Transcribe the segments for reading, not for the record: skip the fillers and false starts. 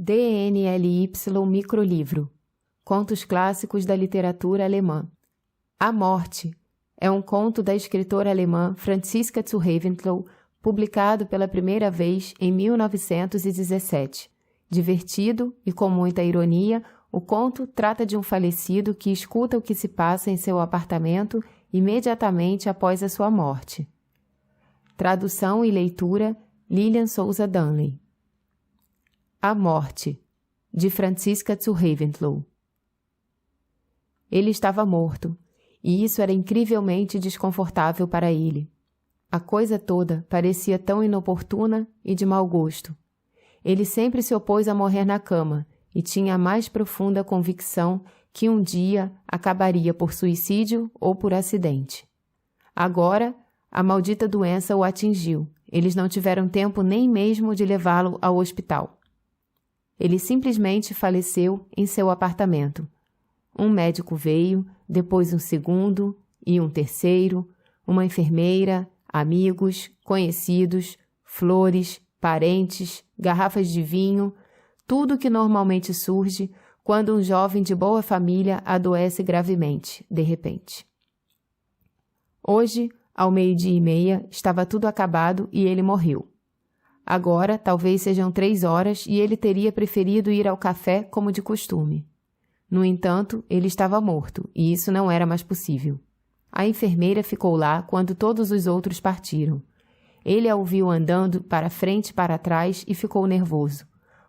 DNLY Microlivro. Contos clássicos da literatura alemã. A Morte é um conto da escritora alemã Franziska zu Reventlow, publicado pela primeira vez em 1917. Divertido e com muita ironia, o conto trata de um falecido que escuta o que se passa em seu apartamento imediatamente após a sua morte. Tradução e leitura, Lilian Souza Danley. A Morte, de Franziska zu Reventlow. Ele estava morto, e isso era incrivelmente desconfortável para ele. A coisa toda parecia tão inoportuna e de mau gosto. Ele sempre se opôs a morrer na cama e tinha a mais profunda convicção que um dia acabaria por suicídio ou por acidente. Agora, a maldita doença o atingiu. Eles não tiveram tempo nem mesmo de levá-lo ao hospital. Ele simplesmente faleceu em seu apartamento. Um médico veio, depois um segundo e um terceiro, uma enfermeira, amigos, conhecidos, flores, parentes, garrafas de vinho, tudo que normalmente surge quando um jovem de boa família adoece gravemente, de repente. Hoje, ao 12:30, estava tudo acabado e ele morreu. Agora, talvez sejam 3 e ele teria preferido ir ao café como de costume. No entanto, ele estava morto e isso não era mais possível. A enfermeira ficou lá quando todos os outros partiram. Ele a ouviu andando para frente e para trás e ficou nervoso.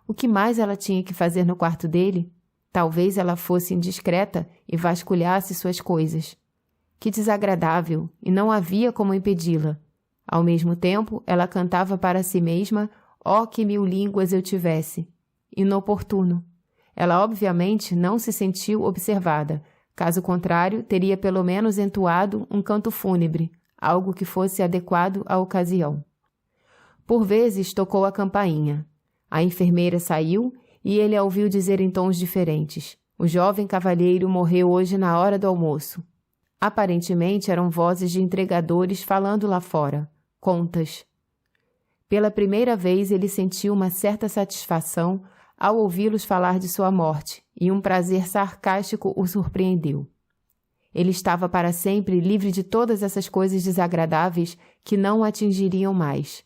O que mais ela tinha que fazer no quarto dele? Talvez ela fosse indiscreta e vasculhasse suas coisas. Que desagradável, e não havia como impedi-la. Ao mesmo tempo, ela cantava para si mesma, "Oh, que 1000 línguas eu tivesse!" Inoportuno. Ela obviamente não se sentiu observada. Caso contrário, teria pelo menos entoado um canto fúnebre, algo que fosse adequado à ocasião. Por vezes tocou a campainha. A enfermeira saiu e ele a ouviu dizer em tons diferentes: "O jovem cavalheiro morreu hoje na hora do almoço." Aparentemente eram vozes de entregadores falando lá fora. Contas. Pela primeira vez ele sentiu uma certa satisfação ao ouvi-los falar de sua morte, e um prazer sarcástico o surpreendeu. Ele estava para sempre livre de todas essas coisas desagradáveis que não o atingiriam mais.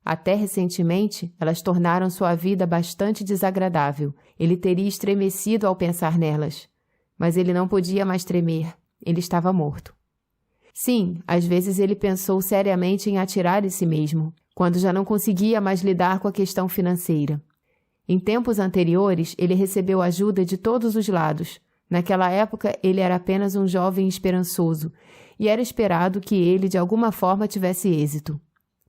Até recentemente, elas tornaram sua vida bastante desagradável. Ele teria estremecido ao pensar nelas. Mas ele não podia mais tremer. Ele estava morto. Sim, às vezes ele pensou seriamente em atirar em si mesmo, quando já não conseguia mais lidar com a questão financeira. Em tempos anteriores, ele recebeu ajuda de todos os lados. Naquela época, ele era apenas um jovem esperançoso, e era esperado que ele, de alguma forma, tivesse êxito.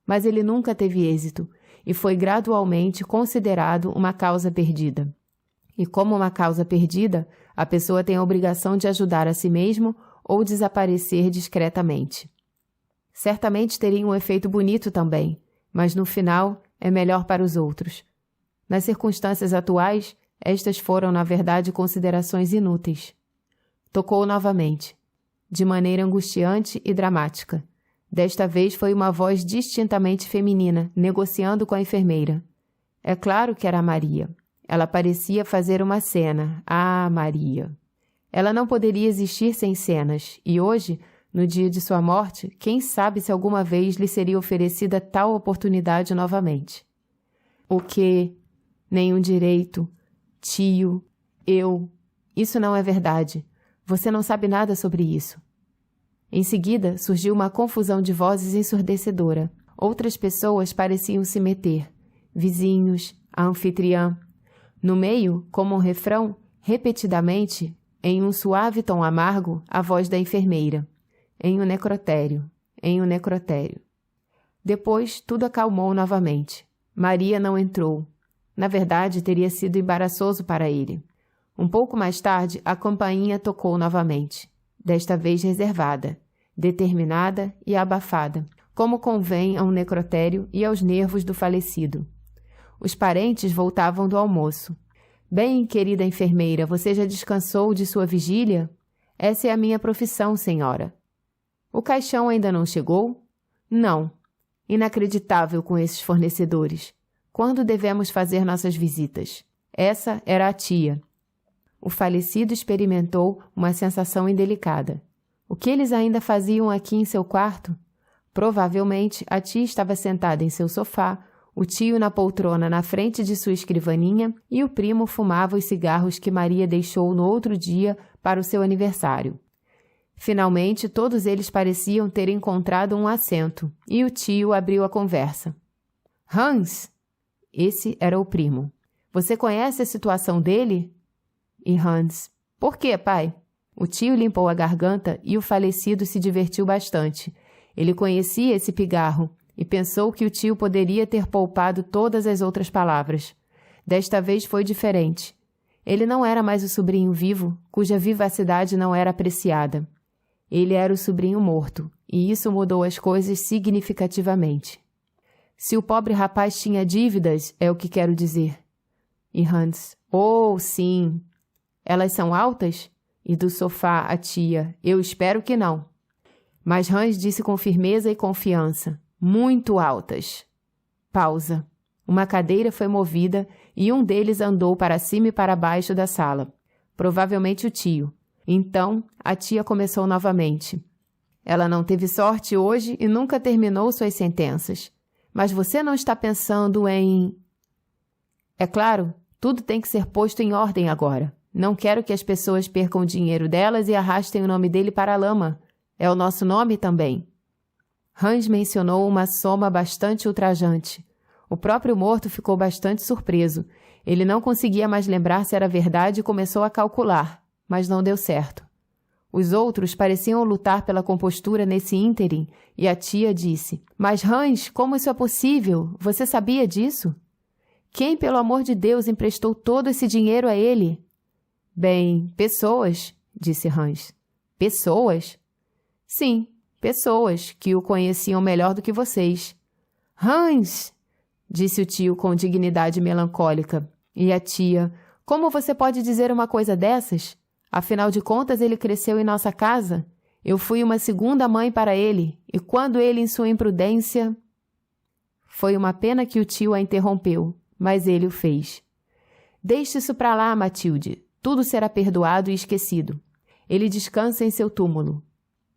Mas ele nunca teve êxito, e foi gradualmente considerado uma causa perdida. E como uma causa perdida, a pessoa tem a obrigação de ajudar a si mesmo ou desaparecer discretamente. Certamente teria um efeito bonito também, mas no final é melhor para os outros. Nas circunstâncias atuais, estas foram, na verdade, considerações inúteis. Tocou novamente, de maneira angustiante e dramática. Desta vez foi uma voz distintamente feminina, negociando com a enfermeira. É claro que era Maria. Ela parecia fazer uma cena. Ah, Maria! Ela não poderia existir sem cenas, e hoje, no dia de sua morte, quem sabe se alguma vez lhe seria oferecida tal oportunidade novamente. O quê? Nenhum direito. Tio. Eu. Isso não é verdade. Você não sabe nada sobre isso. Em seguida, surgiu uma confusão de vozes ensurdecedora. Outras pessoas pareciam se meter. Vizinhos, a anfitriã. No meio, como um refrão, repetidamente, em um suave tom amargo, a voz da enfermeira. Em um necrotério. Em um necrotério. Depois, tudo acalmou novamente. Maria não entrou. Na verdade, teria sido embaraçoso para ele. Um pouco mais tarde, a campainha tocou novamente. Desta vez reservada, determinada e abafada, como convém a um necrotério e aos nervos do falecido. Os parentes voltavam do almoço. "Bem, querida enfermeira, você já descansou de sua vigília? Essa é a minha profissão, senhora." "O caixão ainda não chegou?" "Não." Inacreditável com esses fornecedores. Quando devemos fazer nossas visitas? Essa era a tia. O falecido experimentou uma sensação indelicada. O que eles ainda faziam aqui em seu quarto? Provavelmente, a tia estava sentada em seu sofá, o tio na poltrona na frente de sua escrivaninha e o primo fumava os cigarros que Maria deixou no outro dia para o seu aniversário. Finalmente, todos eles pareciam ter encontrado um assento e o tio abriu a conversa. Hans! Esse era o primo. Você conhece a situação dele? E Hans: Por quê, pai? O tio limpou a garganta e o falecido se divertiu bastante. Ele conhecia esse pigarro e pensou que o tio poderia ter poupado todas as outras palavras. Desta vez foi diferente. Ele não era mais o sobrinho vivo, cuja vivacidade não era apreciada. Ele era o sobrinho morto, e isso mudou as coisas significativamente. Se o pobre rapaz tinha dívidas, é o que quero dizer. E Hans: Oh, sim. Elas são altas? E do sofá a tia: Eu espero que não. Mas Hans disse com firmeza e confiança: Muito altas. Pausa. Uma cadeira foi movida e um deles andou para cima e para baixo da sala. Provavelmente o tio. Então, a tia começou novamente. Ela não teve sorte hoje e nunca terminou suas sentenças. Mas você não está pensando em... É claro, tudo tem que ser posto em ordem agora. Não quero que as pessoas percam o dinheiro delas e arrastem o nome dele para a lama. É o nosso nome também. Hans mencionou uma soma bastante ultrajante. O próprio morto ficou bastante surpreso. Ele não conseguia mais lembrar se era verdade e começou a calcular, mas não deu certo. Os outros pareciam lutar pela compostura nesse ínterim, e a tia disse: Mas Hans, como isso é possível? Você sabia disso? Quem, pelo amor de Deus, emprestou todo esse dinheiro a ele? Bem, pessoas, disse Hans. Pessoas? Sim, pessoas que o conheciam melhor do que vocês. Hans! Disse o tio com dignidade melancólica. E a tia: Como você pode dizer uma coisa dessas? Afinal de contas, ele cresceu em nossa casa. Eu fui uma segunda mãe para ele, e quando ele, em sua imprudência... Foi uma pena que o tio a interrompeu, mas ele o fez. Deixe isso para lá, Matilde. Tudo será perdoado e esquecido. Ele descansa em seu túmulo.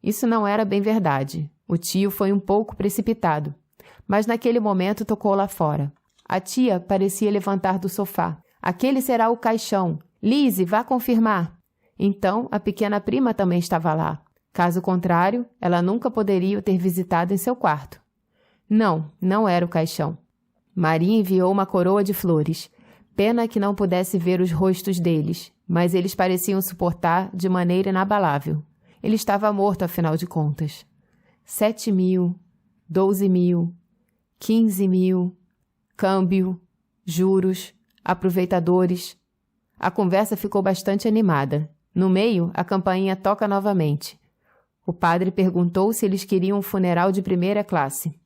Isso não era bem verdade. O tio foi um pouco precipitado, mas naquele momento tocou lá fora. A tia parecia levantar do sofá. Aquele será o caixão. Lise, vá confirmar. Então, a pequena prima também estava lá. Caso contrário, ela nunca poderia o ter visitado em seu quarto. Não, não era o caixão. Maria enviou uma coroa de flores. Pena que não pudesse ver os rostos deles, mas eles pareciam suportar de maneira inabalável. Ele estava morto, afinal de contas. 7.000, 12.000, 15.000, câmbio, juros, aproveitadores. A conversa ficou bastante animada. No meio, a campainha toca novamente. O padre perguntou se eles queriam um funeral de primeira classe.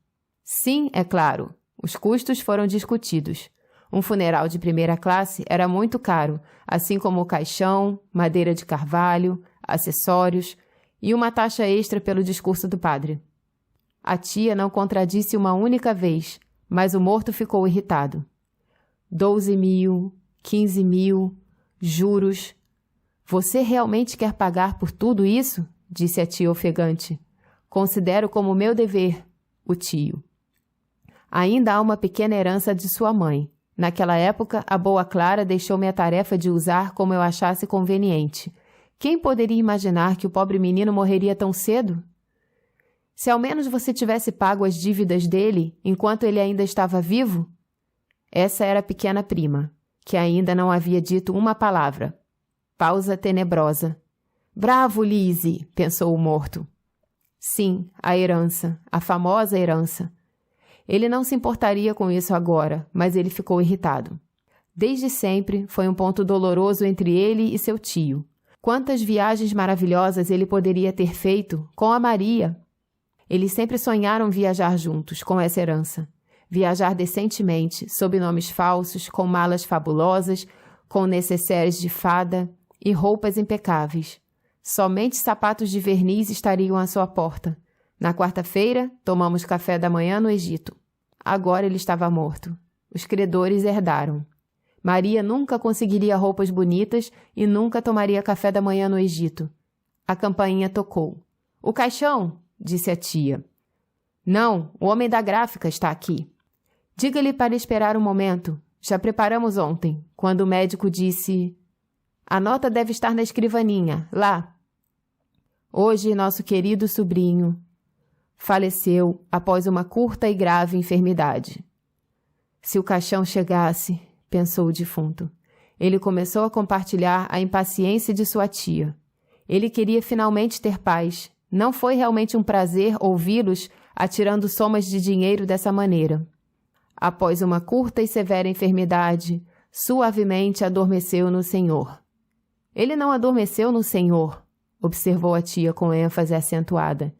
Sim, é claro. Os custos foram discutidos. Um funeral de primeira classe era muito caro, assim como o caixão, madeira de carvalho, acessórios e uma taxa extra pelo discurso do padre. A tia não contradisse uma única vez, mas o morto ficou irritado. 12.000, 15.000, juros. Você realmente quer pagar por tudo isso? Disse a tia ofegante. Considero como meu dever, o tio. Ainda há uma pequena herança de sua mãe. Naquela época, a boa Clara deixou-me a tarefa de usar como eu achasse conveniente. Quem poderia imaginar que o pobre menino morreria tão cedo? Se ao menos você tivesse pago as dívidas dele enquanto ele ainda estava vivo? Essa era a pequena prima, que ainda não havia dito uma palavra. Pausa tenebrosa. Bravo, Lise, pensou o morto. Sim, a herança, a famosa herança. Ele não se importaria com isso agora, mas ele ficou irritado. Desde sempre, foi um ponto doloroso entre ele e seu tio. Quantas viagens maravilhosas ele poderia ter feito com a Maria! Eles sempre sonharam viajar juntos, com essa herança. Viajar decentemente, sob nomes falsos, com malas fabulosas, com necessaires de fada e roupas impecáveis. Somente sapatos de verniz estariam à sua porta. Na quarta-feira, tomamos café da manhã no Egito. Agora ele estava morto. Os credores herdaram. Maria nunca conseguiria roupas bonitas e nunca tomaria café da manhã no Egito. A campainha tocou. "O caixão!" disse a tia. "Não, o homem da gráfica está aqui." "Diga-lhe para esperar um momento. Já preparamos ontem, quando o médico disse... A nota deve estar na escrivaninha, lá." Hoje, nosso querido sobrinho faleceu após uma curta e grave enfermidade. Se o caixão chegasse, pensou o defunto. Ele começou a compartilhar a impaciência de sua tia. Ele queria finalmente ter paz. Não foi realmente um prazer ouvi-los atirando somas de dinheiro dessa maneira. Após uma curta e severa enfermidade, suavemente adormeceu no Senhor. "Ele não adormeceu no Senhor", observou a tia com ênfase acentuada.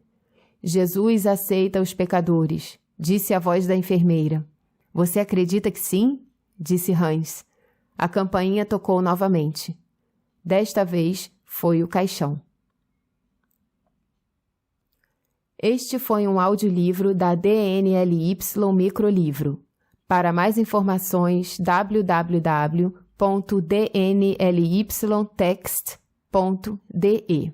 "Jesus aceita os pecadores", disse a voz da enfermeira. "Você acredita que sim?" disse Hans. A campainha tocou novamente. Desta vez foi o caixão. Este foi um audiolivro da DNLY Microlivro. Para mais informações, www.dnlytext.de